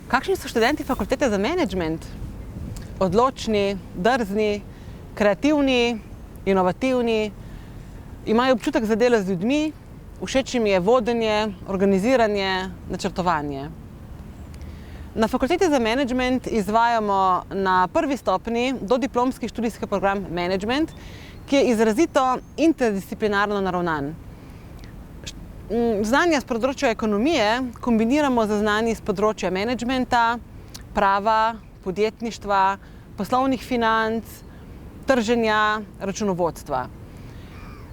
Kakšni so študenti fakultete za menedžment? Odločni, drzni, kreativni, inovativni, imajo občutek za delo z ljudmi, všeč jim je vodenje, organiziranje, načrtovanje. Na fakulteti za menedžment izvajamo na prvi stopnji dodiplomski študijski program menedžment, ki je izrazito interdisciplinarno naravnan. Znanja s področja ekonomije kombiniramo z znanji s področja menedžmenta, prava, podjetništva, poslovnih financ, trženja, računovodstva.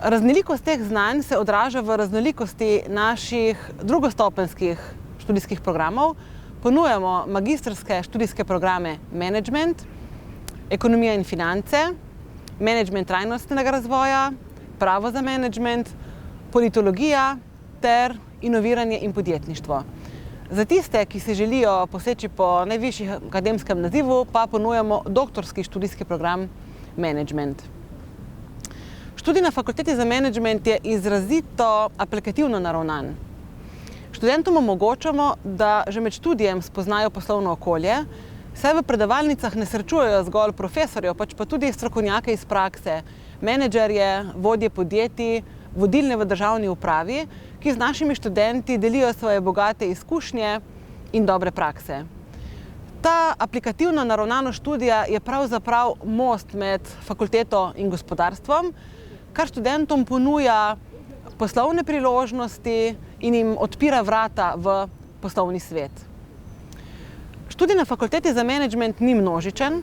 Raznolikost teh znanj se odraža v raznolikosti naših drugostopenjskih študijskih programov. Ponujamo magistrske študijske programe menedžment, ekonomija in finance, menedžment trajnostnega razvoja, pravo za menedžment, politologija ter inoviranje in podjetništvo. Za tiste, ki si želijo poseči po najvišjih akademskem nazivu, pa ponujamo doktorski študijski program menedžment. Študij na fakulteti za menedžment je izrazito aplikativno naravnan. Študentom omogočamo, da že med študijem spoznajo poslovno okolje, saj v predavalnicah ne srečujejo zgolj profesorjev, pač pa tudi strokovnjake iz prakse, menedžerje, vodje podjetij, vodilne v državni upravi, ki z našimi študenti delijo svoje bogate izkušnje in dobre prakse. Ta aplikativno naravnanost študija je pravzaprav most med fakulteto in gospodarstvom, kar študentom ponuja poslovne priložnosti in jim odpira vrata v poslovni svet. Študij na fakulteti za menedžment ni množičen.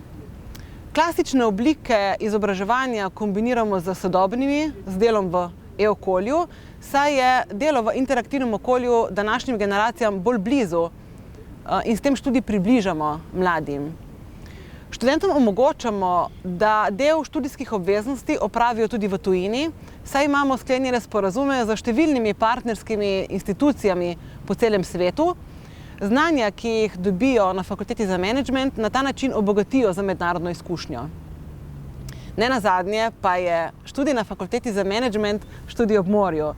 Klasične oblike izobraževanja kombiniramo z sodobnimi, z delom v e-okolju, saj je delo v interaktivnem okolju današnjim generacijam bolj blizu in s tem študij približamo mladim. Študentom omogočamo, da del študijskih obveznosti opravijo tudi v tujini, saj imamo sklenjene sporazume z številnimi partnerskimi institucijami po celem svetu. Znanja, ki jih dobijo na fakulteti za menedžment, na ta način obogatijo za mednarodno izkušnjo. Nenazadnje pa je študij na fakulteti za menedžment študij ob morju.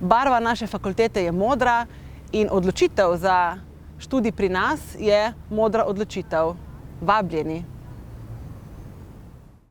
Barva naše fakultete je modra in odločitev za študij pri nas je modra odločitev. Vabljeni!